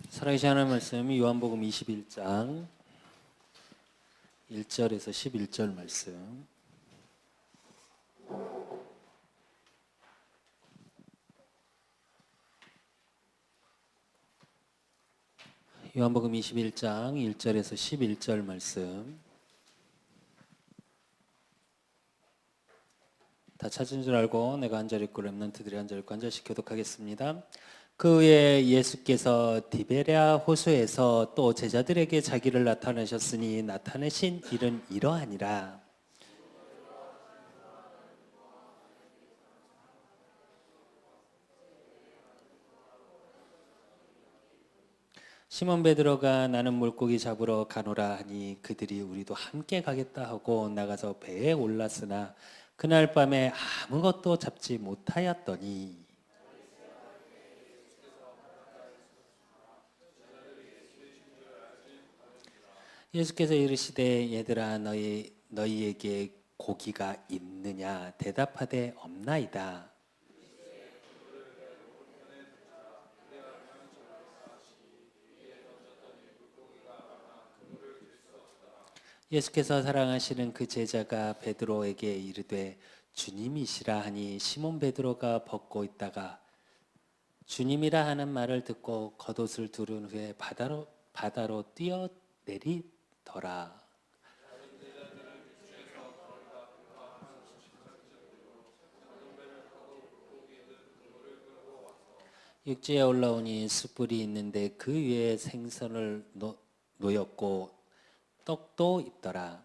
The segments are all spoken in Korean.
살아계신 하나님 말씀 요한복음 21장 1절에서 11절 말씀. 요한복음 21장 1절에서 11절 말씀. 다 찾은 줄 알고 내가 한 자리 있고 렘넌트들이 한 자리 있고 한 자씩 교독하겠습니다. 그 후에 예수께서 디베랴 호수에서 또 제자들에게 자기를 나타내셨으니 나타내신 일은 이러하니라. 시몬 베드로가 나는 물고기 잡으러 가노라 하니 그들이 우리도 함께 가겠다 하고 나가서 배에 올랐으나 그날 밤에 아무것도 잡지 못하였더니 예수께서 이르시되 얘들아 너희에게 고기가 있느냐 대답하되 없나이다. 예수께서 사랑하시는 그 제자가 베드로에게 이르되 주님이시라 하니 시몬 베드로가 벗고 있다가 주님이라 하는 말을 듣고 겉옷을 두른 후에 바다로 뛰어내리더라. 육지에 올라오니 숯불이 있는데 그 위에 생선을 놓였고 떡도 있더라.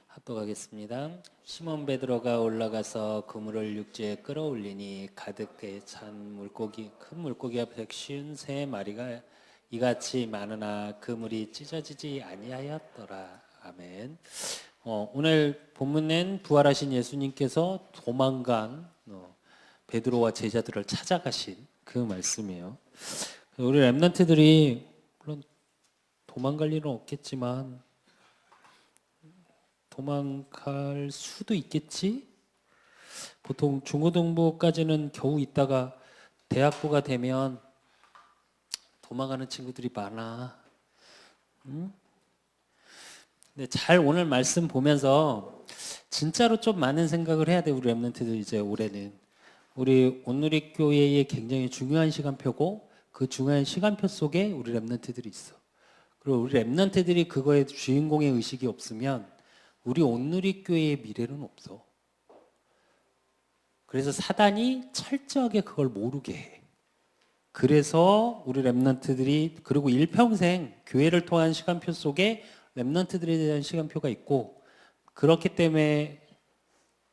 합독하겠습니다. 시몬 베드로가 올라가서 그물을 육지에 끌어올리니 가득히 찬 큰 물고기가 153마리가 이같이 많으나 그물이 찢어지지 아니하였더라. 아멘. 오늘 본문엔 부활하신 예수님께서 도망간 베드로와 제자들을 찾아가신 그 말씀이에요. 우리 렘넌트들이 물론 도망갈 일은 없겠지만 도망갈 수도 있겠지? 보통 중고등부까지는 겨우 있다가 대학부가 되면 도망가는 친구들이 많아. 응? 근데 잘 오늘 말씀 보면서 진짜로 좀 많은 생각을 해야 돼. 우리 렘넌트들 이제 올해는 우리 온누리교회의 굉장히 중요한 시간표고 그 중요한 시간표 속에 우리 렘넌트들이 있어. 그리고 우리 렘넌트들이 그거에 주인공의 의식이 없으면 우리 온누리교회의 미래는 없어. 그래서 사단이 철저하게 그걸 모르게 해. 그래서 우리 렘넌트들이 그리고 일평생 교회를 통한 시간표 속에 렘넌트들에 대한 시간표가 있고 그렇기 때문에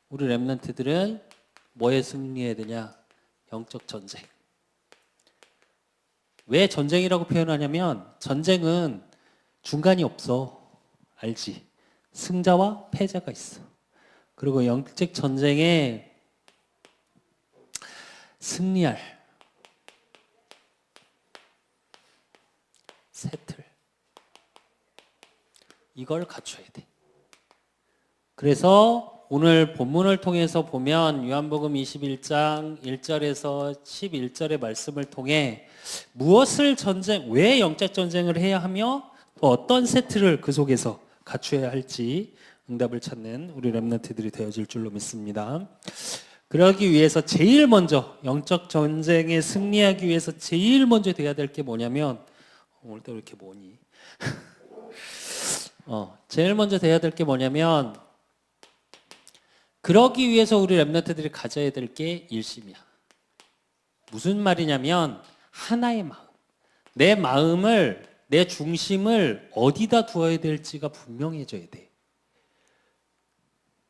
우리 렘넌트들은 뭐에 승리해야 되냐? 영적 전쟁. 왜 전쟁이라고 표현하냐면 전쟁은 중간이 없어. 알지? 승자와 패자가 있어. 그리고 영적 전쟁에 승리할 세틀 이걸 갖춰야 돼. 그래서 오늘 본문을 통해서 보면 요한복음 21장 1절에서 11절의 말씀을 통해 왜 영적 전쟁을 해야 하며 또 어떤 세트를 그 속에서 갖춰야 할지 응답을 찾는 우리 렘넌트들이 되어질 줄로 믿습니다. 그러기 위해서 제일 먼저 영적 전쟁에 승리하기 위해서 제일 먼저 돼야 될 게 뭐냐면 오늘따라 왜 이렇게 뭐니? 제일 먼저 돼야 될 게 뭐냐면 그러기 위해서 우리 렘넌트들이 가져야 될 게 일심이야. 무슨 말이냐면 하나의 마음. 내 마음을 내 중심을 어디다 두어야 될지가 분명해져야 돼.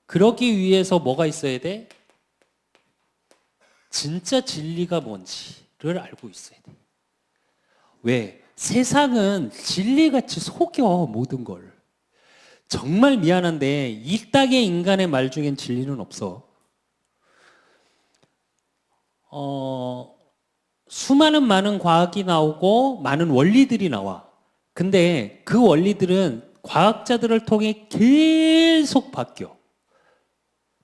그러기 위해서 뭐가 있어야 돼? 진짜 진리가 뭔지를 알고 있어야 돼. 왜? 세상은 진리같이 속여 모든 걸. 정말 미안한데 이 땅의 인간의 말 중엔 진리는 없어. 수많은 많은 과학이 나오고 많은 원리들이 나와. 근데 그 원리들은 과학자들을 통해 계속 바뀌어.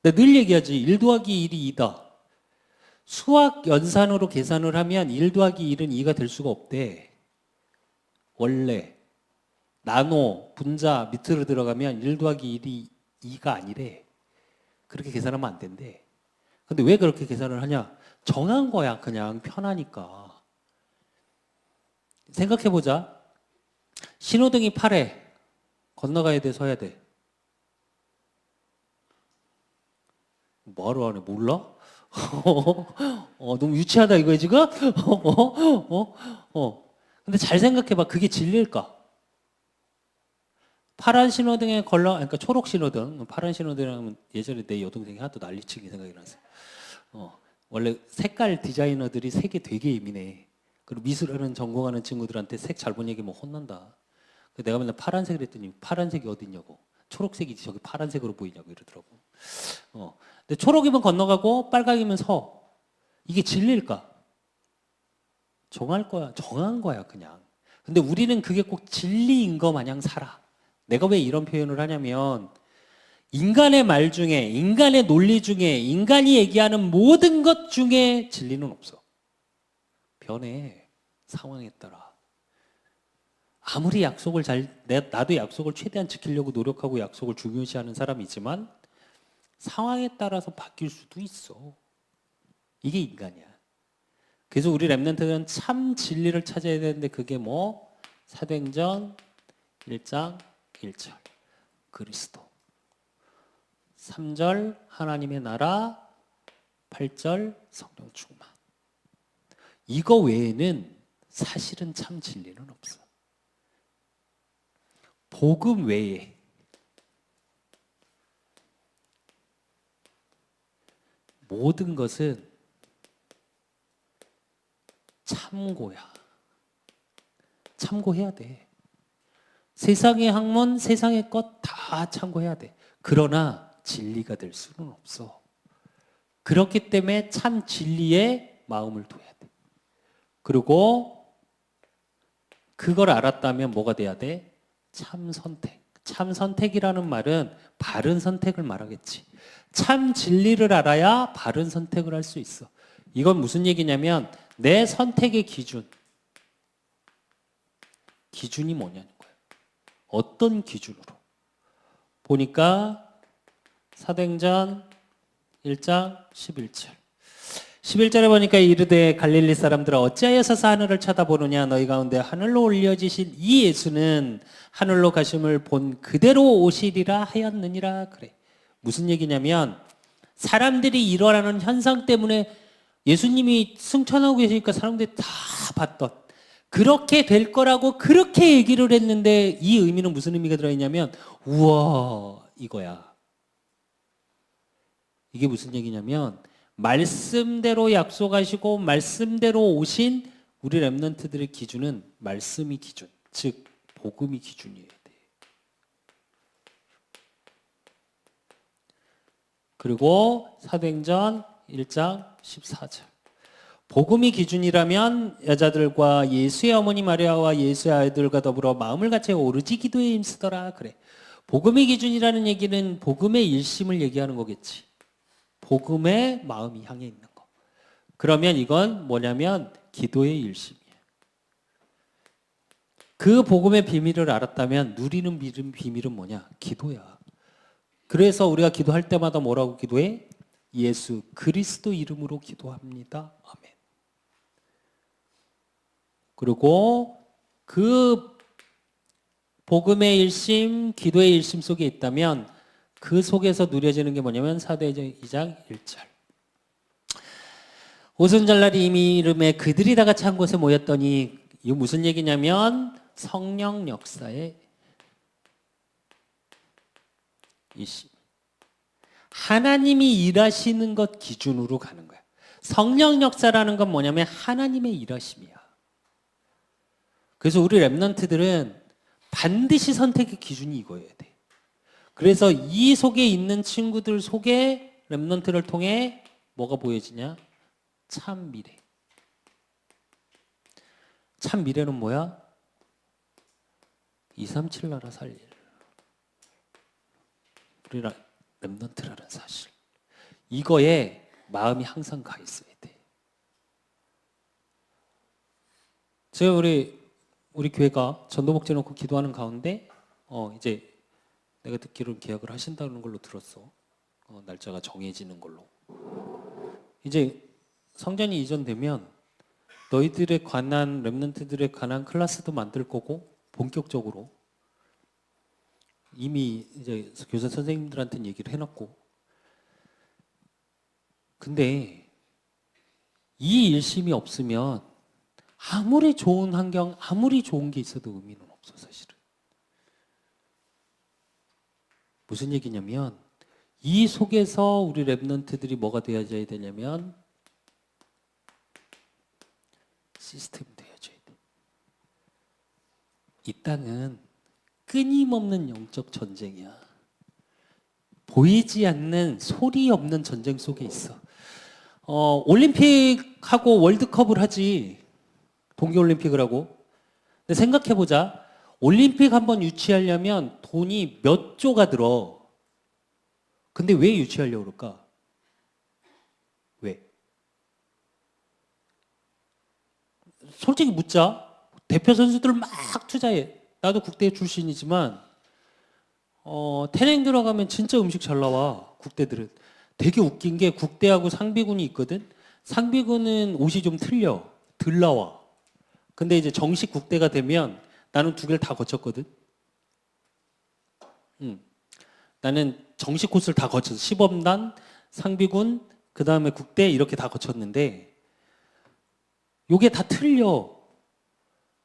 내가 늘 얘기하지. 1 더하기 1이 2다. 수학 연산으로 계산을 하면 1 더하기 1은 2가 될 수가 없대. 원래 나노, 분자 밑으로 들어가면 1 더하기 1이 2가 아니래. 그렇게 계산하면 안 된대. 근데 왜 그렇게 계산을 하냐? 정한 거야. 그냥 편하니까. 생각해보자. 신호등이 파래. 건너가야 돼, 서야 돼? 뭐하러 하네? 몰라? 너무 유치하다 이거야 지금? 근데 잘 생각해봐. 그게 진리일까? 파란 신호등에 그러니까 초록 신호등, 파란 신호등이라면 예전에 내 여동생이 하도 난리치기 생각이 나서. 원래 색깔 디자이너들이 색에 되게 예민해. 그리고 미술하는 전공하는 친구들한테 색 잘못 얘기하면 혼난다. 내가 맨날 파란색을 했더니 파란색이 어디 있냐고. 초록색이 저기 파란색으로 보이냐고 이러더라고. 근데 초록이면 건너가고 빨강이면 서. 이게 진리일까? 정한 거야 그냥. 근데 우리는 그게 꼭 진리인 거 마냥 살아. 내가 왜 이런 표현을 하냐면 인간의 말 중에, 인간의 논리 중에, 인간이 얘기하는 모든 것 중에 진리는 없어. 변해. 상황에 따라. 아무리 약속을 나도 약속을 최대한 지키려고 노력하고 약속을 중요시하는 사람이지만 상황에 따라서 바뀔 수도 있어. 이게 인간이야. 그래서 우리 랩런트는 참 진리를 찾아야 되는데 그게 뭐? 사도행전 1장 1절 그리스도, 3절 하나님의 나라, 8절 성령 충만. 이거 외에는 사실은 참 진리는 없어. 복음 외에 모든 것은 참고야. 참고해야 돼. 세상의 학문, 세상의 것 다 참고해야 돼. 그러나 진리가 될 수는 없어. 그렇기 때문에 참 진리에 마음을 둬야 돼. 그리고 그걸 알았다면 뭐가 돼야 돼? 참 선택. 참 선택이라는 말은 바른 선택을 말하겠지. 참 진리를 알아야 바른 선택을 할 수 있어. 이건 무슨 얘기냐면 내 선택의 기준이 뭐냐는 거예요. 어떤 기준으로? 보니까 사도행전 1장 11절. 11절에 보니까 이르되 갈릴리 사람들아 어찌하여서 하늘을 쳐다보느냐 너희 가운데 하늘로 올려지신 이 예수는 하늘로 가심을 본 그대로 오시리라 하였느니라. 그래. 무슨 얘기냐면 사람들이 일어나는 현상 때문에 예수님이 승천하고 계시니까 사람들이 다 봤던 그렇게 될 거라고 그렇게 얘기를 했는데 이 의미는 무슨 의미가 들어있냐면 우와 이거야. 이게 무슨 얘기냐면 말씀대로 약속하시고 말씀대로 오신 우리 랩런트들의 기준은 말씀이 기준, 즉 복음이 기준이어야 돼. 그리고 사도행전 1장 14절. 복음이 기준이라면 여자들과 예수의 어머니 마리아와 예수의 아이들과 더불어 마음을 같이 오르지 기도에 힘쓰더라. 그래. 복음의 기준이라는 얘기는 복음의 일심을 얘기하는 거겠지. 복음의 마음이 향해 있는 거. 그러면 이건 뭐냐면 기도의 일심이에요. 그 복음의 비밀을 알았다면 누리는 비밀은 뭐냐? 기도야. 그래서 우리가 기도할 때마다 뭐라고 기도해? 예수 그리스도 이름으로 기도합니다. 아멘. 그리고 그 복음의 일심, 기도의 일심 속에 있다면 그 속에서 누려지는 게 뭐냐면 사도행전 2장 1절. 오순절날 이미 이름에 그들이 다 같이 한 곳에 모였더니 이거 무슨 얘기냐면 성령 역사의 일심. 하나님이 일하시는 것 기준으로 가는 거야. 성령 역사라는 건 뭐냐면 하나님의 일하심이야. 그래서 우리 랩런트들은 반드시 선택의 기준이 이거여야 돼. 그래서 이 속에 있는 친구들 속에 랩런트를 통해 뭐가 보여지냐? 참 미래. 참 미래는 뭐야? 237 나라 살릴. 우리 랩런트라는 사실. 이거에 마음이 항상 가 있어야 돼. 제가 우리 교회가 전도목제 놓고 기도하는 가운데 이제 내가 듣기로는 계약을 하신다는 걸로 들었어. 날짜가 정해지는 걸로. 이제 성전이 이전되면 너희들에 관한 렘넌트들에 관한 클래스도 만들 거고 본격적으로 이미 이제 교사 선생님들한테는 얘기를 해놨고. 근데 이 일심이 없으면 아무리 좋은 환경, 아무리 좋은 게 있어도 의미는 없어 사실은. 무슨 얘기냐면 이 속에서 우리 렘넌트들이 뭐가 되어져야 되냐면 시스템이 되어져야 돼. 이 땅은 끊임없는 영적 전쟁이야. 보이지 않는 소리 없는 전쟁 속에 있어. 올림픽하고 월드컵을 하지. 동계올림픽을 하고. 근데 생각해보자. 올림픽 한번 유치하려면 돈이 몇 조가 들어. 근데 왜 유치하려고 그럴까? 왜? 솔직히 묻자. 대표 선수들 막 투자해. 나도 국대 출신이지만 태릉 들어가면 진짜 음식 잘 나와. 국대들은. 되게 웃긴 게 국대하고 상비군이 있거든. 상비군은 옷이 좀 틀려. 덜 나와. 근데 이제 정식 국대가 되면 나는 두 개를 다 거쳤거든. 나는 정식 코스를 다 거쳤어. 시범단, 상비군, 그 다음에 국대 이렇게 다 거쳤는데 요게 다 틀려.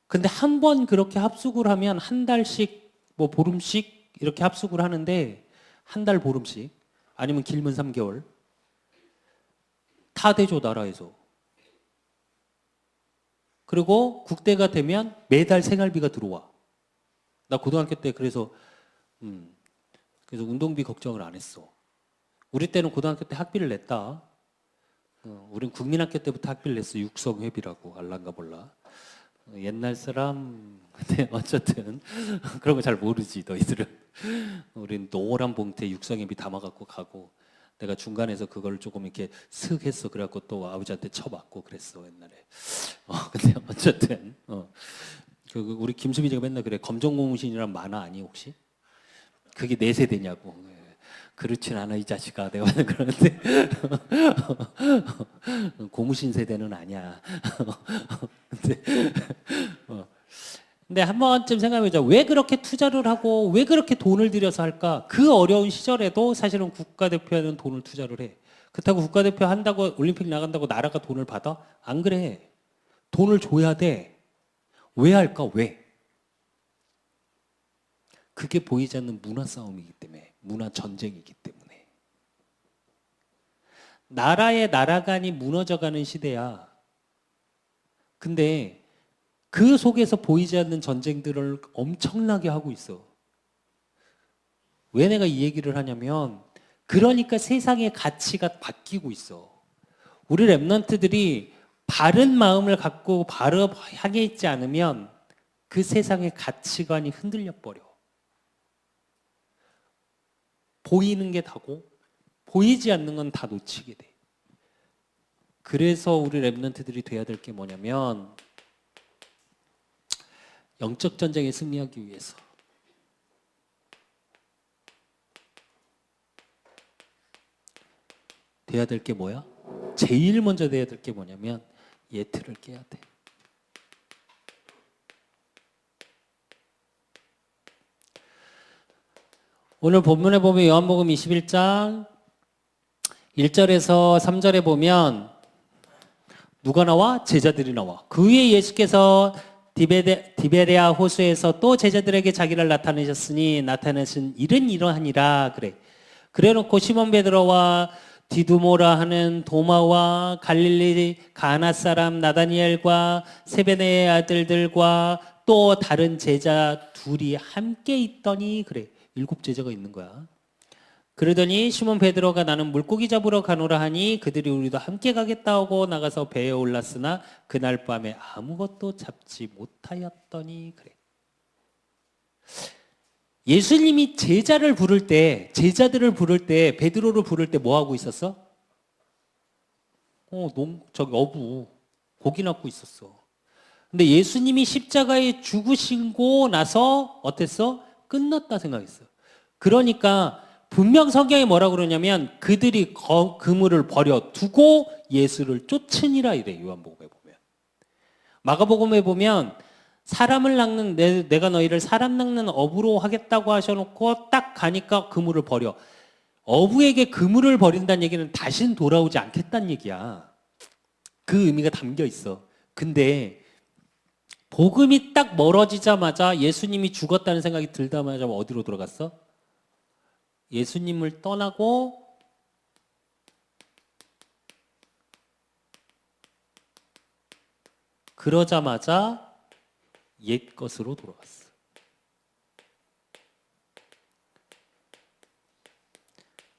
근데 한 번 그렇게 합숙을 하면 한 달씩 뭐 보름씩 이렇게 합숙을 하는데 한 달 보름씩 아니면 길면 3개월 다 대줘 나라에서. 그리고 국대가 되면 매달 생활비가 들어와. 나 고등학교 때 그래서 운동비 걱정을 안 했어. 우리 때는 고등학교 때 학비를 냈다. 우린 국민학교 때부터 학비를 냈어. 육성회비라고. 알란가 몰라. 옛날 사람. 근데 어쨌든 그런 거 잘 모르지 너희들은. 우린 노란 봉투에 육성회비 담아갖고 가고 내가 중간에서 그걸 조금 이렇게 슥 했어. 그래갖고 또 아버지한테 쳐맞고 그랬어 옛날에. 근데 어쨌든 우리 김수빈이가 맨날 그래. 검정고무신이란 만화 아니 혹시? 그게 내 세대냐고. 그렇진 않아 이 자식아. 내가 그러는데 고무신 세대는 아니야. 근데 한 번쯤 생각해보자. 왜 그렇게 투자를 하고 왜 그렇게 돈을 들여서 할까? 그 어려운 시절에도 사실은 국가대표에는 돈을 투자를 해. 그렇다고 국가대표 한다고 올림픽 나간다고 나라가 돈을 받아? 안 그래. 돈을 줘야 돼. 왜 할까? 왜? 그게 보이지 않는 문화 싸움이기 때문에. 문화 전쟁이기 때문에. 나라의 나라간이 무너져가는 시대야. 근데 그 속에서 보이지 않는 전쟁들을 엄청나게 하고 있어. 왜 내가 이 얘기를 하냐면 그러니까 세상의 가치가 바뀌고 있어. 우리 렘넌트들이 바른 마음을 갖고 바로 향해 있지 않으면 그 세상의 가치관이 흔들려 버려. 보이는 게 다고 보이지 않는 건 다 놓치게 돼. 그래서 우리 렘넌트들이 돼야 될 게 뭐냐면 영적 전쟁에 승리하기 위해서 돼야 될 게 뭐야? 제일 먼저 돼야 될 게 뭐냐면 예틀을 깨야 돼. 오늘 본문에 보면 요한복음 21장 1절에서 3절에 보면 누가 나와? 제자들이 나와. 그 위에 예수께서 디베레아 호수에서 또 제자들에게 자기를 나타내셨으니 나타내신 일은 이러하니라 그래. 그래놓고 시몬 베드로와 디두모라 하는 도마와 갈릴리 가나 사람 나다니엘과 세베네의 아들들과 또 다른 제자 둘이 함께 있더니 그래. 7 제자가 있는 거야. 그러더니 시몬 베드로가 나는 물고기 잡으러 가노라 하니 그들이 우리도 함께 가겠다 하고 나가서 배에 올랐으나 그날 밤에 아무것도 잡지 못하였더니 그래. 예수님이 제자들을 부를 때 베드로를 부를 때 뭐 하고 있었어? 저기 어부 고기 낚고 있었어. 근데 예수님이 십자가에 죽으시고 나서 어땠어? 끝났다 생각했어. 그러니까 분명 성경에 뭐라고 그러냐면 그들이 그물을 버려두고 예수를 쫓으니라 이래. 요한복음에 보면. 마가복음에 보면 사람을 낚는 내가 너희를 사람 낚는 어부로 하겠다고 하셔놓고 딱 가니까 그물을 버려. 어부에게 그물을 버린다는 얘기는 다시는 돌아오지 않겠다는 얘기야. 그 의미가 담겨 있어. 근데 복음이 딱 멀어지자마자 예수님이 죽었다는 생각이 들자마자 어디로 돌아갔어? 예수님을 떠나고 그러자마자 옛 것으로 돌아갔어.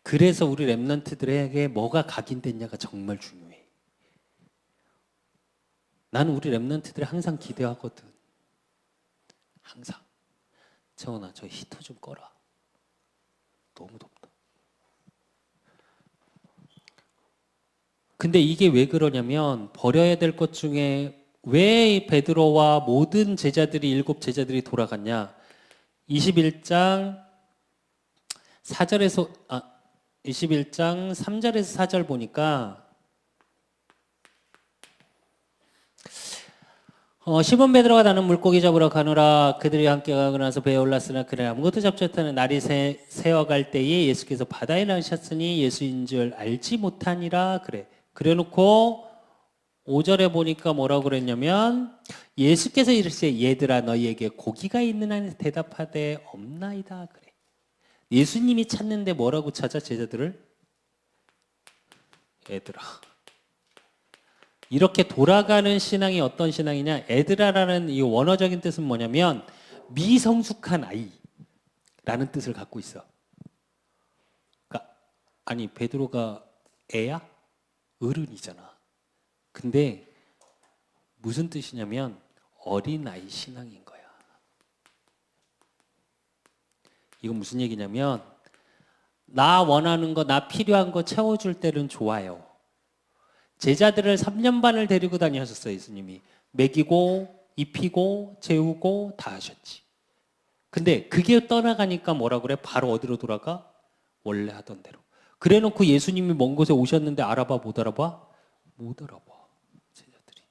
그래서 우리 랩런트들에게 뭐가 각인됐냐가 정말 중요해. 나는 우리 랩런트들이 항상 기대하거든. 항상. 재원아, 저 히터 좀 꺼라. 너무 덥다. 근데 이게 왜 그러냐면 버려야 될 것 중에 왜 베드로와 모든 제자들이 7 제자들이 돌아갔냐? 21장 4절에서 21장 3절에서 4절 보니까 시몬 베드로가 나는 물고기 잡으러 가노라. 그들이 함께 가고 나서 배에 올랐으나 그를 아무것도 잡지 못하는 날이 새어갈 때에 예수께서 바다에 나가셨으니 예수인 줄 알지 못하니라 그래. 그래놓고 5절에 보니까 뭐라고 그랬냐면 예수께서 이르시되 얘들아 너희에게 고기가 있느냐 대답하되 없나이다 그래. 예수님이 찾는데 뭐라고 찾아 제자들을? 얘들아. 이렇게 돌아가는 신앙이 어떤 신앙이냐? 애드라라는 이 원어적인 뜻은 뭐냐면 미성숙한 아이라는 뜻을 갖고 있어. 그러니까 아니 베드로가 애야? 어른이잖아. 근데 무슨 뜻이냐면 어린아이 신앙인 거야. 이건 무슨 얘기냐면 나 원하는 거, 나 필요한 거 채워줄 때는 좋아요. 제자들을 3년 반을 데리고 다니셨어요. 예수님이. 먹이고 입히고 재우고 다 하셨지. 근데 그게 떠나가니까 뭐라 그래? 바로 어디로 돌아가? 원래 하던 대로. 그래놓고 예수님이 먼 곳에 오셨는데 알아봐 못 알아봐? 못 알아봐. 제자들이.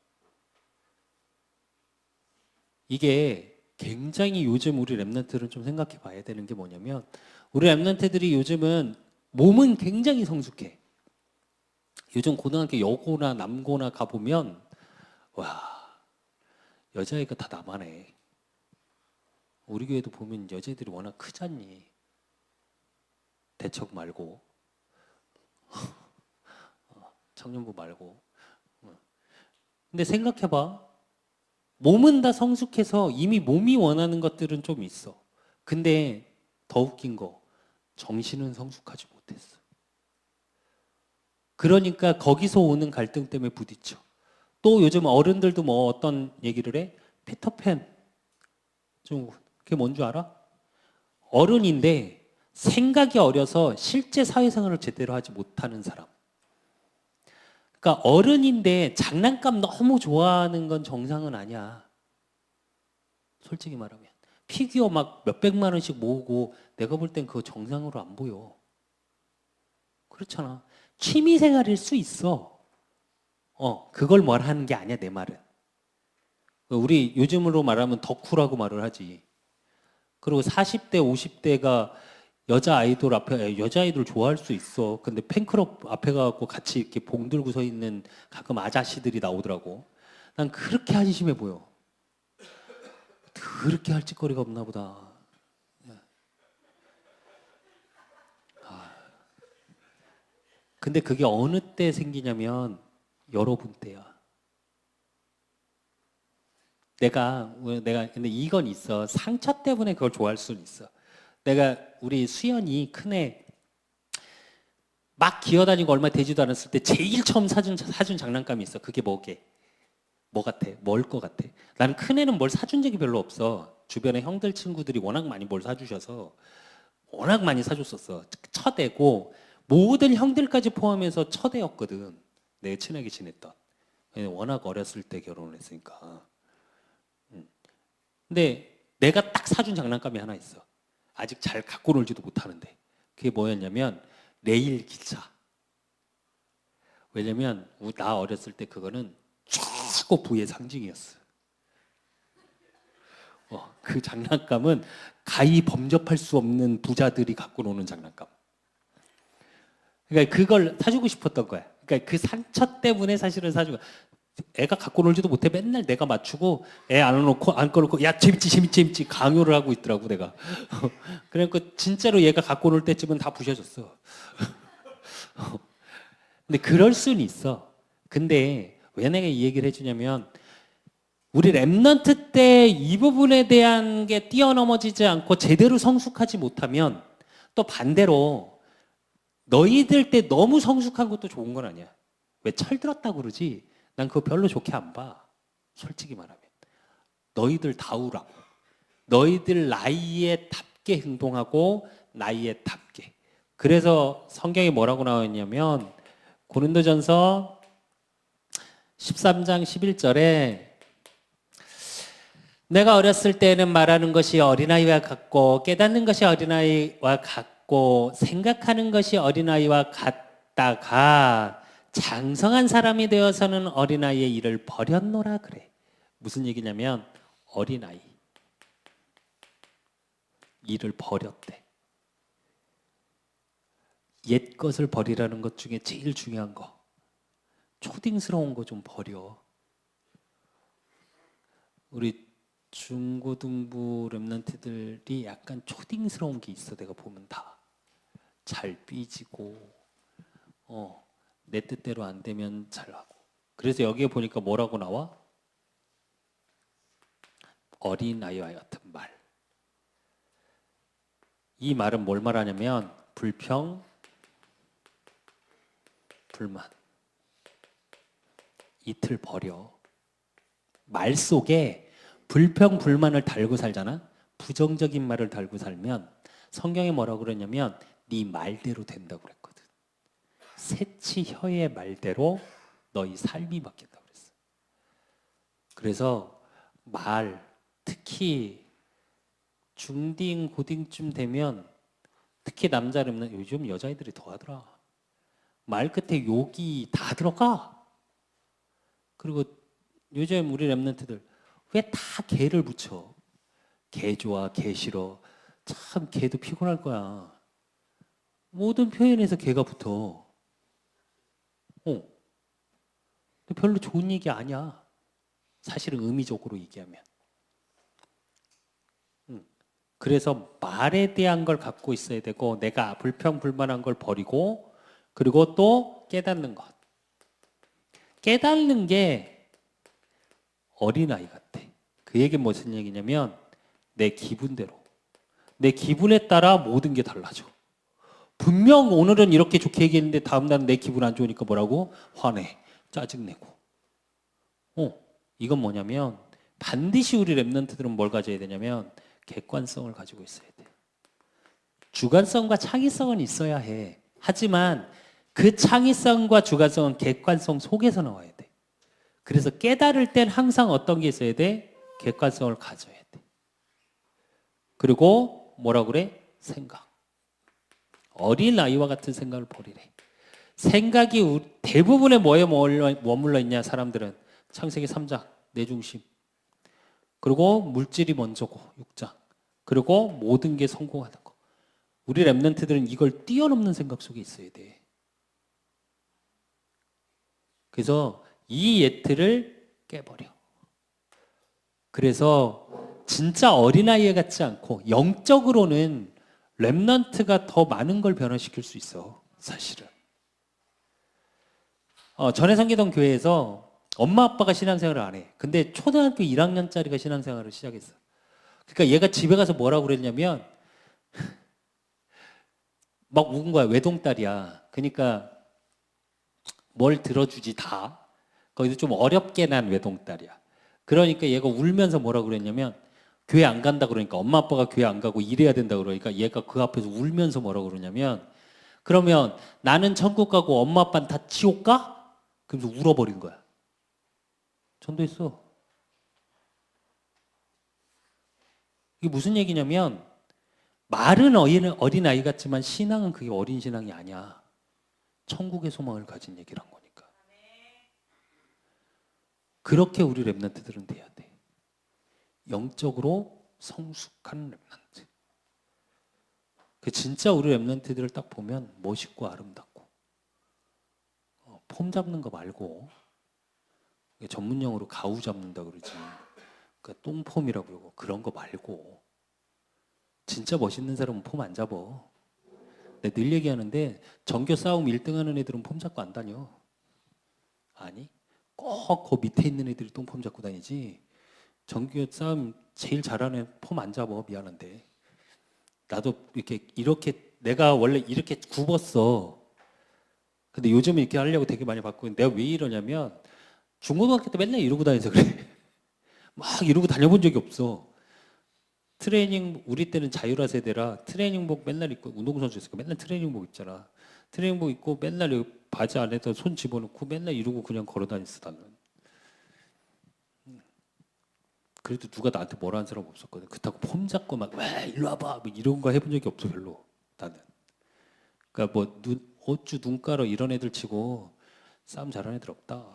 이게 굉장히 요즘 우리 랩런트들은 좀 생각해 봐야 되는 게 뭐냐면 우리 랩런트들이 요즘은 몸은 굉장히 성숙해. 요즘 고등학교 여고나 남고나 가보면 와 여자애가 다 나만해. 우리 교회도 보면 여자애들이 워낙 크잖니. 대척 말고 청년부 말고. 근데 생각해봐. 몸은 다 성숙해서 이미 몸이 원하는 것들은 좀 있어. 근데 더 웃긴 거 정신은 성숙하지 못했어. 그러니까 거기서 오는 갈등 때문에 부딪혀. 또 요즘 어른들도 뭐 어떤 얘기를 해? 피터팬. 좀 그게 뭔 줄 알아? 어른인데 생각이 어려서 실제 사회생활을 제대로 하지 못하는 사람. 그러니까 어른인데 장난감 너무 좋아하는 건 정상은 아니야. 솔직히 말하면. 피규어 막 몇백만 원씩 모으고 내가 볼 땐 그거 정상으로 안 보여. 그렇잖아. 취미 생활일 수 있어. 그걸 뭘 하는 게 아니야, 내 말은. 우리 요즘으로 말하면 덕후라고 말을 하지. 그리고 40대, 50대가 여자아이돌 좋아할 수 있어. 근데 팬클럽 앞에 가갖고 같이 이렇게 봉 들고 서 있는 가끔 아저씨들이 나오더라고. 난 그렇게 한심해 보여. 그렇게 할 짓거리가 없나 보다. 근데 그게 어느 때 생기냐면 여러분 때야. 내가 근데 이건 있어. 상처 때문에 그걸 좋아할 수는 있어. 우리 수연이 큰애 막 기어다니고 얼마 되지도 않았을 때 제일 처음 사준 장난감이 있어. 그게 뭐게? 뭐 같아? 뭘 것 같아? 나는 큰애는 뭘 사준 적이 별로 없어. 주변에 형들 친구들이 워낙 많이 뭘 사주셔서 워낙 많이 사줬었어. 첫 애고 모든 형들까지 포함해서 첫 애였거든. 내가 친하게 지냈던. 워낙 어렸을 때 결혼을 했으니까. 근데 내가 딱 사준 장난감이 하나 있어. 아직 잘 갖고 놀지도 못하는데. 그게 뭐였냐면 레일 기차. 왜냐면 나 어렸을 때 그거는 최고 부의 상징이었어. 그 장난감은 가히 범접할 수 없는 부자들이 갖고 노는 장난감. 그러니까 그걸 사주고 싶었던 거야. 그러니까 그 상처 때문에 사실은 사주고. 애가 갖고 놀지도 못해. 맨날 내가 맞추고 애 안아놓고 안 꺼놓고 야 재밌지 강요를 하고 있더라고 내가. 그러니까 진짜로 얘가 갖고 놀 때쯤은 다 부셔졌어. 근데 그럴 수는 있어. 근데 왜 내가 이 얘기를 해주냐면 우리 랩넌트 때 이 부분에 대한 게 뛰어넘어지지 않고 제대로 성숙하지 못하면 또 반대로 너희들 때 너무 성숙한 것도 좋은 건 아니야. 왜 철들었다고 그러지? 난 그거 별로 좋게 안 봐. 솔직히 말하면. 너희들 다우라고. 너희들 나이에 답게 행동하고 나이에 답게. 그래서 성경에 뭐라고 나와 있냐면 고린도전서 13장 11절에 내가 어렸을 때는 말하는 것이 어린아이와 같고 깨닫는 것이 어린아이와 같고 생각하는 것이 어린아이와 같다가 장성한 사람이 되어서는 어린아이의 일을 버렸노라 그래. 무슨 얘기냐면 어린아이 일을 버렸대. 옛 것을 버리라는 것 중에 제일 중요한 거 초딩스러운 거 좀 버려. 우리 중고등부 랩런트들이 약간 초딩스러운 게 있어. 내가 보면 다 잘 삐지고 내 뜻대로 안 되면 잘하고. 그래서 여기에 보니까 뭐라고 나와? 어린아이와 같은 말. 이 말은 뭘 말하냐면 불평, 불만 이틀 버려. 말 속에 불평, 불만을 달고 살잖아. 부정적인 말을 달고 살면 성경에 뭐라고 그러냐면 네 말대로 된다고 그랬거든. 새치 혀의 말대로 너희 삶이 바뀐다고 그랬어. 그래서 말, 특히 중딩, 고딩쯤 되면 특히 남자라면 요즘 여자애들이 더 하더라. 말 끝에 욕이 다 들어가. 그리고 요즘 우리 랩런트들 왜 다 개를 붙여? 개 좋아, 개 싫어. 참 개도 피곤할 거야. 모든 표현에서 개가 붙어. 근데 별로 좋은 얘기 아니야. 사실은 의미적으로 얘기하면. 그래서 말에 대한 걸 갖고 있어야 되고 내가 불평, 불만한 걸 버리고 그리고 또 깨닫는 것. 깨닫는 게 어린아이 같아. 그 얘기는 무슨 얘기냐면 내 기분대로. 내 기분에 따라 모든 게 달라져. 분명 오늘은 이렇게 좋게 얘기했는데 다음 날은 내 기분 안 좋으니까 뭐라고? 화내. 짜증내고. 이건 뭐냐면 반드시 우리 랩런트들은 뭘 가져야 되냐면 객관성을 가지고 있어야 돼. 주관성과 창의성은 있어야 해. 하지만 그 창의성과 주관성은 객관성 속에서 나와야 돼. 그래서 깨달을 땐 항상 어떤 게 있어야 돼? 객관성을 가져야 돼. 그리고 뭐라 그래? 생각. 어린아이와 같은 생각을 버리래. 생각이 대부분의 뭐에 머물러 있냐 사람들은 창세기 3장 내 중심. 그리고 물질이 먼저고 6장. 그리고 모든 게 성공하는 거. 우리 랩런트들은 이걸 뛰어넘는 생각 속에 있어야 돼. 그래서 이 예틀을 깨버려. 그래서 진짜 어린아이 같지 않고 영적으로는 랩넌트가 더 많은 걸 변화시킬 수 있어. 사실은. 전에 섬기던 교회에서 엄마 아빠가 신앙생활을 안 해. 근데 초등학교 1학년짜리가 신앙생활을 시작했어. 그러니까 얘가 집에 가서 뭐라고 그랬냐면 막 운 거야. 외동딸이야. 그러니까 뭘 들어주지 다. 거기서 좀 어렵게 난 외동딸이야. 그러니까 얘가 울면서 뭐라고 그랬냐면 교회 안 간다 그러니까 엄마 아빠가 교회 안 가고 일해야 된다 그러니까 얘가 그 앞에서 울면서 뭐라고 그러냐면 그러면 나는 천국 가고 엄마 아빠는 다 지옥 가? 그래서 울어버린 거야. 전도했어. 이게 무슨 얘기냐면 말은 어린아이 같지만 신앙은 그게 어린 신앙이 아니야. 천국의 소망을 가진 얘기를 한 거니까. 그렇게 우리 랩런트들은 돼야 돼. 영적으로 성숙한 랩런트. 진짜 우리 랩런트들을 딱 보면 멋있고 아름답고 폼 잡는 거 말고 전문용어로 가우 잡는다 그러지. 그러니까 똥폼이라고 그러고 그런 거 말고 진짜 멋있는 사람은 폼 안 잡어. 내가 늘 얘기하는데 전교 싸움 1등 하는 애들은 폼 잡고 안 다녀. 아니 꼭 그 밑에 있는 애들이 똥폼 잡고 다니지. 전교 싸움 제일 잘하는 애 폼 안 잡어. 미안한데. 나도 이렇게 내가 원래 이렇게 굽었어. 근데 요즘 이렇게 하려고 되게 많이 바꾸고 내가 왜 이러냐면 중고등학교 때 맨날 이러고 다녀서 그래. 막 이러고 다녀본 적이 없어. 트레이닝 우리 때는 자유라 세대라 트레이닝복 맨날 입고 운동선수였으니까 맨날 트레이닝복 입잖아. 트레이닝복 입고 맨날 여기 바지 안에다 손 집어넣고 맨날 이러고 그냥 걸어 다녔어 나는. 그래도 누가 나한테 뭐라 한 사람 없었거든. 그렇다고 폼 잡고 막 왜 일로 와봐 뭐 이런 거 해본 적이 없어 별로 나는. 그러니까 뭐 어쭈 눈가로 이런 애들 치고 싸움 잘하는 애들 없다.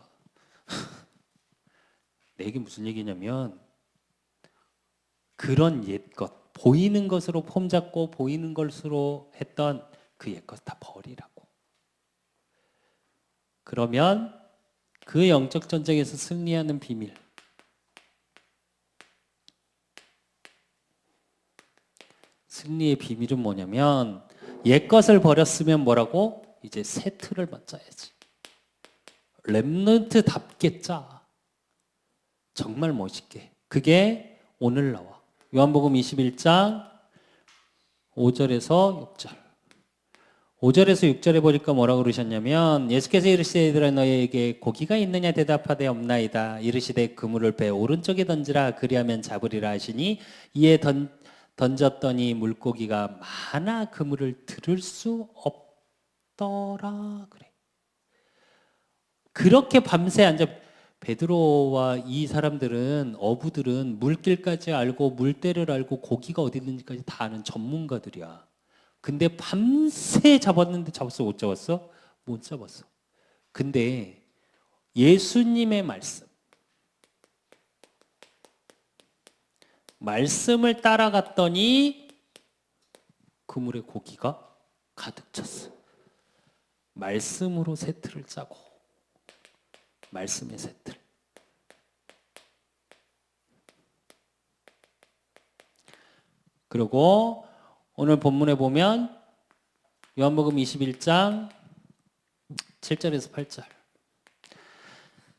내 얘기 무슨 얘기냐면 그런 옛것 보이는 것으로 폼 잡고 보이는 것으로 했던 그 옛것 다 버리라고. 그러면 그 영적 전쟁에서 승리하는 비밀. 승리의 비밀은 뭐냐면 옛것을 버렸으면 뭐라고? 이제 새 틀을 짜야지. 렘넌트답게 짜. 정말 멋있게. 그게 오늘 나와. 요한복음 21장 5절에서 6절. 5절에서 6절에 보니까 뭐라고 그러셨냐면 예수께서 이르시되 너희에게 고기가 있느냐 대답하되 없나이다. 이르시되 그물을 배 오른쪽에 던지라 그리하면 잡으리라 하시니 이에 던졌더니 물고기가 많아 그물을 들을 수 없더라 그래. 그렇게 밤새 앉아 베드로와 이 사람들은 어부들은 물길까지 알고 물때를 알고 고기가 어디 있는지까지 다 아는 전문가들이야. 근데 밤새 잡았는데 잡았어 못 잡았어? 못 잡았어. 근데 예수님의 말씀을 따라갔더니 그물에 고기가 가득 찼어. 말씀으로 세트를 짜고 말씀의 세틀. 그리고 오늘 본문에 보면 요한복음 21장 7절에서 8절.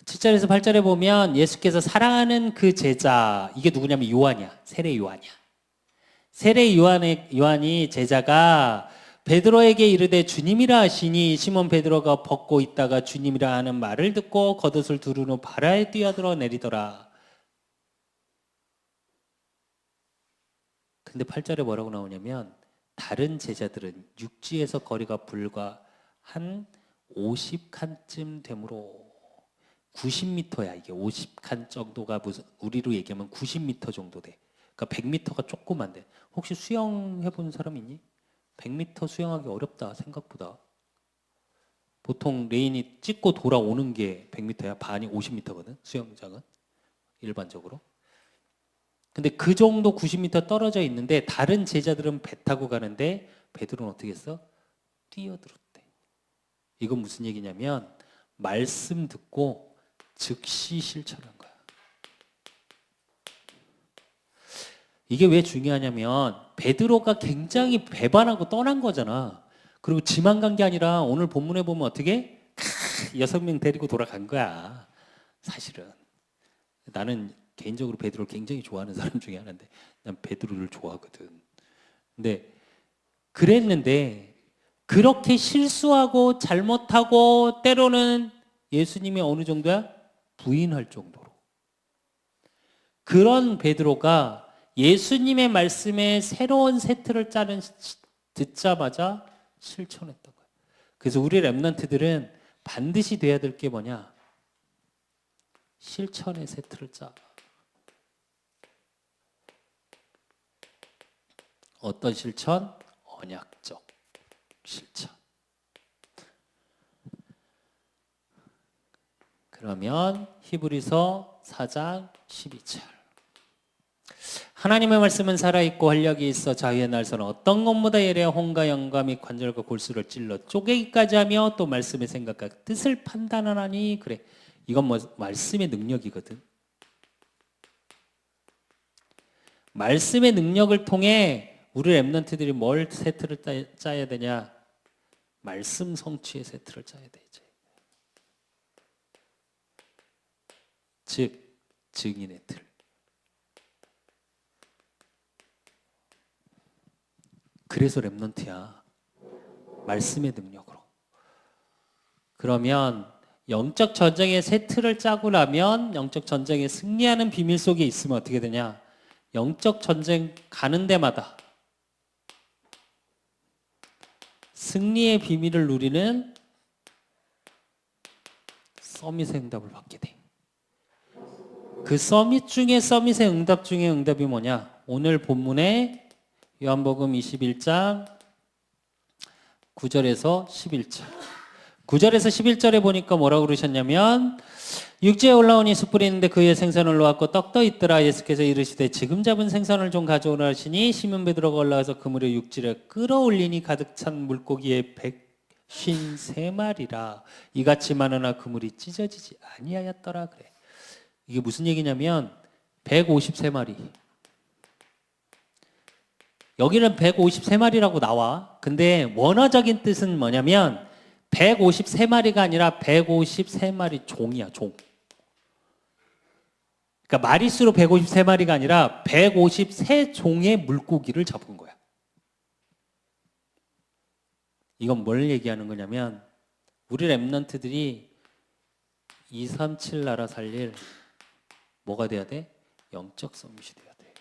7절에서 8절에 보면 예수께서 사랑하는 그 제자, 이게 누구냐면 요한이야. 세례 요한이야. 세례 요한이 제자가 베드로에게 이르되 주님이라 하시니 시몬 베드로가 벗고 있다가 주님이라 하는 말을 듣고 겉옷을 두른 후 바다에 뛰어들어 내리더라. 근데 8절에 뭐라고 나오냐면 다른 제자들은 육지에서 거리가 불과 한 50칸쯤 되므로 90m야. 이게 50칸 정도가 무슨 우리로 얘기하면 90m 정도 돼. 그러니까 100m가 조그만데. 혹시 수영 해본 사람 있니? 100m 수영하기 어렵다 생각보다. 보통 레인이 찍고 돌아오는 게 100m야. 반이 50m거든 수영장은 일반적으로. 근데 그 정도 90m 떨어져 있는데 다른 제자들은 배 타고 가는데 베드로는 어떻게 했어? 뛰어들었대. 이건 무슨 얘기냐면 말씀 듣고 즉시 실천한 거야. 이게 왜 중요하냐면 베드로가 굉장히 배반하고 떠난 거잖아. 그리고 지만 간 게 아니라 오늘 본문에 보면 어떻게 6명 데리고 돌아간 거야. 사실은 나는 개인적으로 베드로를 굉장히 좋아하는 사람 중에 하나인데 난 베드로를 좋아하거든. 근데 그랬는데 그렇게 실수하고 잘못하고 때로는 예수님이 어느 정도야? 부인할 정도로. 그런 베드로가 예수님의 말씀에 새로운 세트를 듣자마자 실천했던 거예요. 그래서 우리 랩런트들은 반드시 돼야 될 게 뭐냐? 실천의 세트를 짜. 어떤 실천? 언약적 실천. 그러면 히브리서 4장 12절. 하나님의 말씀은 살아있고 활력이 있어 자유의 날서는 어떤 것보다 예리하 혼과 영과 및 관절과 골수를 찔러 쪼개기까지 하며 또 말씀의 생각과 뜻을 판단하나니. 그래, 이건 뭐 말씀의 능력이거든. 말씀의 능력을 통해 우리 랩런트들이 뭘 세트를 짜야 되냐? 말씀 성취의 세트를 짜야 되지. 즉 증인의 틀. 그래서 랩런트야. 말씀의 능력으로. 그러면 영적 전쟁의 세트를 짜고 나면 영적 전쟁에 승리하는 비밀 속에 있으면 어떻게 되냐? 영적 전쟁 가는 데마다 승리의 비밀을 누리는 서밋의 응답을 받게 돼. 그 서밋 중에 서밋의 응답 중에 응답이 뭐냐? 오늘 본문에 요한복음 21장 9절에서 11절. 9절에서 11절에 보니까 뭐라고 그러셨냐면 육지에 올라오니 숯불이 있는데 그의 생선을 놓았고 떡도 있더라. 예수께서 이르시되 지금 잡은 생선을 좀 가져오라 하시니 시몬 베드로가 올라가서 그물에 육지를 끌어올리니 가득 찬 물고기에 153마리라. 이같이 많으나 그물이 찢어지지 아니하였더라. 그래. 이게 무슨 얘기냐면 153마리. 여기는 153마리라고 나와. 근데 원어적인 뜻은 뭐냐면 153마리가 아니라 153마리 종이야, 종. 그러니까 마리수로 153마리가 아니라 153종의 물고기를 잡은 거야. 이건 뭘 얘기하는 거냐면 우리 랩런트들이 237 나라 살릴 뭐가 돼야 돼? 영적 서밋이 돼야 돼.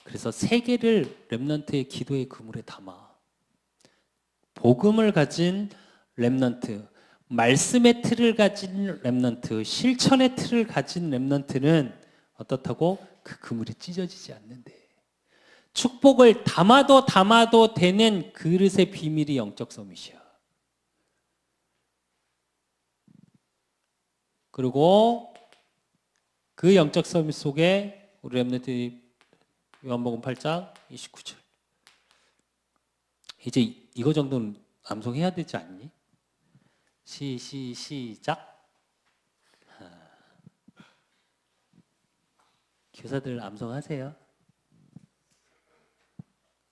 그래서 세 개를 랩런트의 기도의 그물에 담아. 복음을 가진 랩런트, 말씀의 틀을 가진 랩런트, 실천의 틀을 가진 랩런트는 어떻다고? 그 그물이 찢어지지 않는데. 축복을 담아도 되는 그릇의 비밀이 영적 서밋이야. 그리고 그 영적 서밋 속에 우리 랩런트 요한복음 8장 29절. 이제 이거 정도는 암송해야 되지 않니? 시작. 교사들 암송하세요.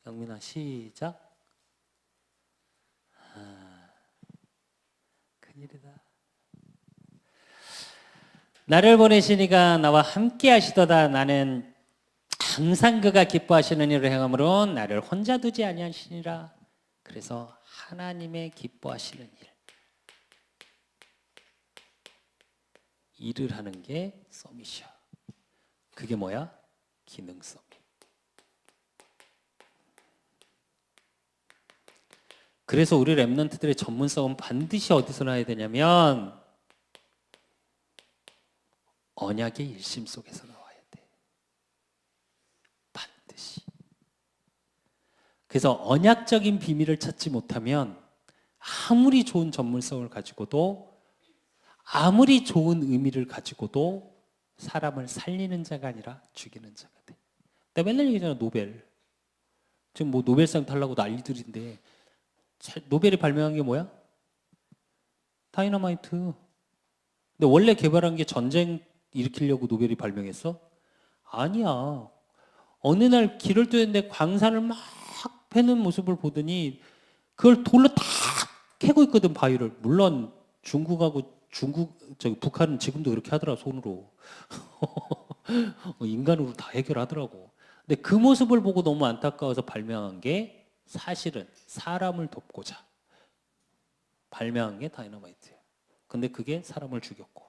영민아 시작. 큰일이다. 나를 보내시니가 나와 함께 하시도다. 나는 항상 그가 기뻐하시는 일을 행함으로 나를 혼자 두지 아니하시니라. 그래서 하나님의 기뻐하시는 일을 하는 게 서밋이야. 그게 뭐야? 기능 서밋. 그래서 우리 랩런트들의 전문성은 반드시 어디서 나야 되냐면 언약의 일심 속에서 나와야 돼. 반드시. 그래서 언약적인 비밀을 찾지 못하면 아무리 좋은 전문성을 가지고도 아무리 좋은 의미를 가지고도 사람을 살리는 자가 아니라 죽이는 자가 돼. 내가 맨날 얘기하잖아, 노벨. 지금 뭐 노벨상 타려고 난리들인데 노벨이 발명한 게 뭐야? 다이너마이트. 근데 원래 개발한 게 전쟁 일으키려고 노벨이 발명했어? 아니야. 어느 날 길을 뜨는데 광산을 막 패는 모습을 보더니 그걸 돌로 다 캐고 있거든, 바위를. 물론 북한은 지금도 그렇게 하더라, 손으로. 인간으로 다 해결하더라고. 근데 그 모습을 보고 너무 안타까워서 발명한 게 사실은 사람을 돕고자 발명한 게 다이너마이트예요. 근데 그게 사람을 죽였고.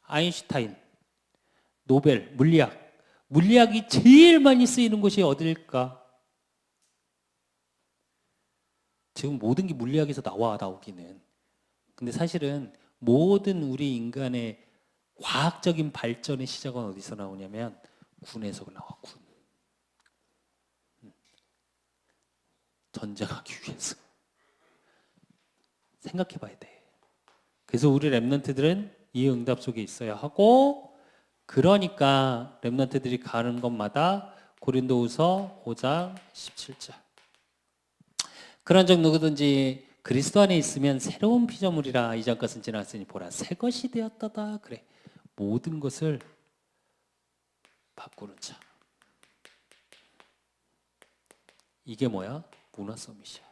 아인슈타인, 노벨, 물리학이 제일 많이 쓰이는 곳이 어딜까? 지금 모든 게 물리학에서 나오기는. 근데 사실은 모든 우리 인간의 과학적인 발전의 시작은 어디서 나오냐면 군에서 나와. 군. 전쟁하기 위해서. 생각해 봐야 돼. 그래서 우리 랩런트들은 이 응답 속에 있어야 하고, 그러니까 랩런트들이 가는 것마다 고린도후서 5장 17절. 그런 적 누구든지 그리스도 안에 있으면 새로운 피조물이라, 이전 것은 지났으니 보라 새 것이 되었다다. 그래. 모든 것을 바꾸는 자. 이게 뭐야? 문화 서밋이야.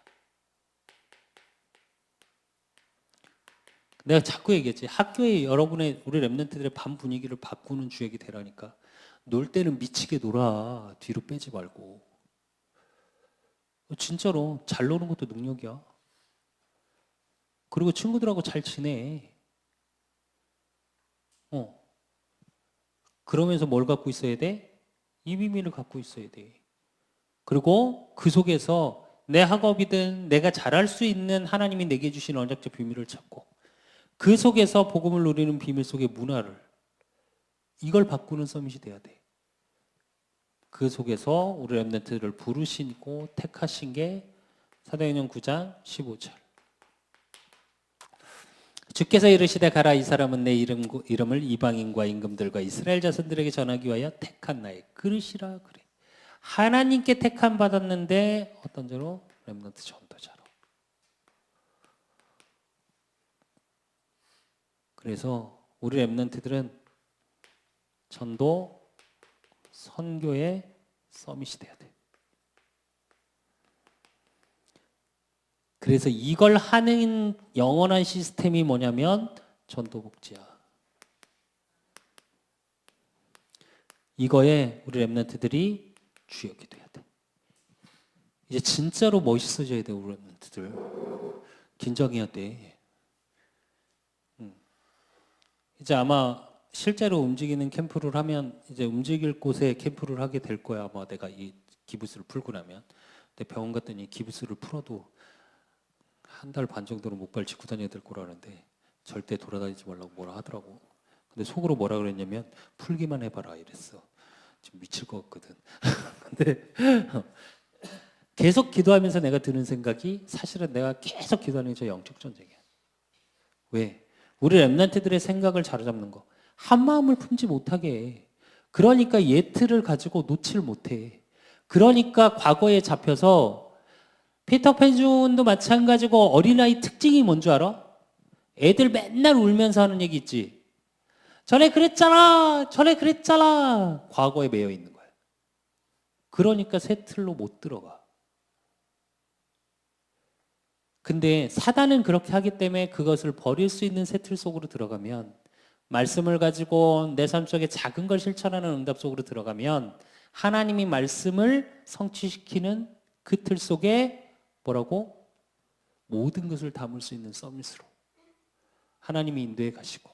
내가 자꾸 얘기했지. 학교에 여러분의 우리 랩런트들의 반 분위기를 바꾸는 주역이 되라니까. 놀 때는 미치게 놀아. 뒤로 빼지 말고. 진짜로 잘 노는 것도 능력이야. 그리고 친구들하고 잘 지내. 그러면서 뭘 갖고 있어야 돼? 이 비밀을 갖고 있어야 돼. 그리고 그 속에서 내 학업이든 내가 잘할 수 있는 하나님이 내게 주신 언약적 비밀을 찾고, 그 속에서 복음을 누리는 비밀 속의 문화를, 이걸 바꾸는 서밋이 돼야 돼. 그 속에서 우리 랩런트를 부르시고 택하신 게 사도행전 9장 15절. 주께서 이르시되 가라, 이 사람은 내 이름을 이방인과 임금들과 이스라엘 자손들에게 전하기 위하여 택한 나의 그릇이라. 그래. 하나님께 택함 받았는데 어떤 자로? 랩런트 전도자로. 그래서 우리 랩런트들은 전도, 선교의 서밋이 돼야 돼. 그래서 이걸 하는 영원한 시스템이 뭐냐면 전도복지야. 이거에 우리 랩런트들이 주역이 돼야 돼. 이제 진짜로 멋있어져야 돼. 우리 랩런트들 긴장해야 돼. 이제 아마 실제로 움직이는 캠프를 하면 이제 움직일 곳에 캠프를 하게 될 거야. 아마 내가 이 기부스를 풀고 나면. 근데 병원 갔더니 기부스를 풀어도 한 달 반 정도는 목발 짚고 다녀야 될 거라는데 절대 돌아다니지 말라고 뭐라 하더라고. 근데 속으로 뭐라 그랬냐면 풀기만 해봐라 이랬어. 지금 미칠 것 같거든. 근데 계속 기도하면서 내가 드는 생각이, 사실은 내가 계속 기도하는 게 저 영적 전쟁이야. 왜? 우리 랩런트들의 생각을 자로잡는 거. 한 마음을 품지 못하게 해. 그러니까 예틀을 가지고 놓질 못해. 그러니까 과거에 잡혀서, 피터팬 존도 마찬가지고, 어린아이 특징이 뭔 줄 알아? 애들 맨날 울면서 하는 얘기 있지. 전에 그랬잖아, 전에 그랬잖아. 과거에 매여 있는 거야. 그러니까 새 틀로 못 들어가. 근데 사단은 그렇게 하기 때문에 그것을 버릴 수 있는 새 틀 속으로 들어가면, 말씀을 가지고 내 삶 속에 작은 걸 실천하는 응답 속으로 들어가면, 하나님이 말씀을 성취시키는 그 틀 속에 뭐라고? 모든 것을 담을 수 있는 서밋으로 하나님이 인도해 가시고.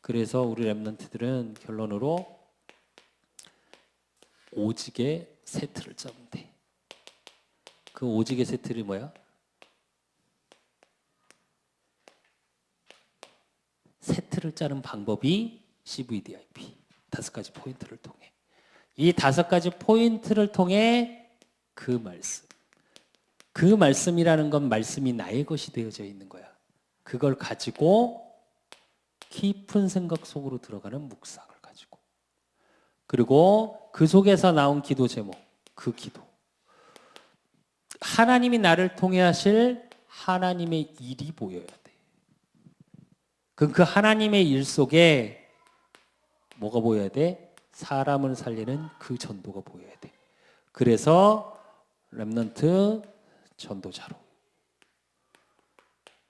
그래서 우리 랩런트들은 결론으로 오직의 새 틀을 짜면 돼. 그 오직의 새 틀이 뭐야? 새 틀을 짜는 방법이 CVDIP 5가지 포인트를 통해, 이 5가지 포인트를 통해 그 말씀, 그 말씀이라는 건 말씀이 나의 것이 되어져 있는 거야. 그걸 가지고 깊은 생각 속으로 들어가는 묵상을 가지고, 그리고 그 속에서 나온 기도 제목, 그 기도, 하나님이 나를 통해 하실 하나님의 일이 보여야 돼. 그 하나님의 일 속에 뭐가 보여야 돼? 사람을 살리는 그 전도가 보여야 돼. 그래서 랩런트 전도자로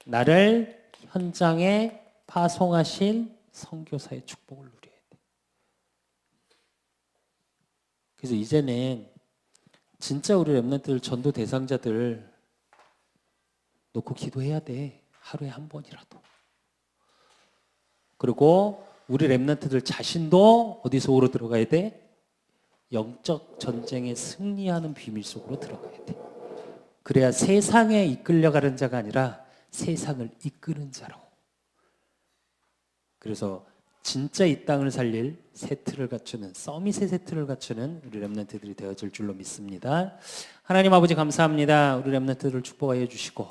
나를 현장에 파송하신 선교사의 축복을 누려야 돼. 그래서 이제는 진짜 우리 랩런트들, 전도 대상자들 놓고 기도해야 돼. 하루에 한 번이라도. 그리고 우리 랩런트들 자신도 어디 속으로 들어가야 돼? 영적 전쟁에 승리하는 비밀 속으로 들어가야 돼. 그래야 세상에 이끌려가는 자가 아니라 세상을 이끄는 자로. 그래서 진짜 이 땅을 살릴 세트를 갖추는, 서밋의 세트를 갖추는 우리 렘넌트들이 되어질 줄로 믿습니다. 하나님 아버지 감사합니다. 우리 렘넌트들을 축복하여 주시고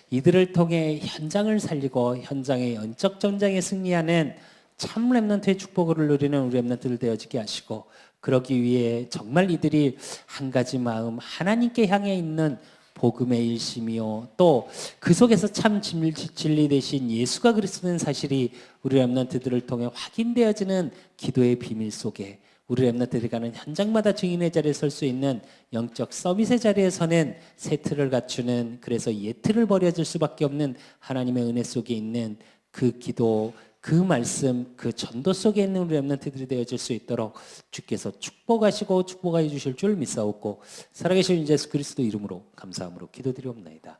이들을 통해 현장을 살리고 현장의 영적 전쟁에 승리하는 참 렘넌트의 축복을 누리는 우리 렘넌트들 되어지게 하시고, 그러기 위해 정말 이들이 한 가지 마음, 하나님께 향해 있는 복음의 일심이요, 또 그 속에서 참 진리 되신 예수가 그리스도인 사실이 우리 렘넌트들을 통해 확인되어지는 기도의 비밀 속에 우리 렘넌트들이 가는 현장마다 증인의 자리에 설 수 있는 영적 서밋의 자리에 서는 세트를 갖추는, 그래서 예틀을 벌여질 수밖에 없는 하나님의 은혜 속에 있는 그 기도, 그 말씀, 그 전도 속에 있는 우리 렘넌트들이 되어질 수 있도록 주께서 축복하시고 축복하여 주실 줄 믿사옵고 살아계신 예수 그리스도 이름으로 감사함으로 기도드리옵나이다.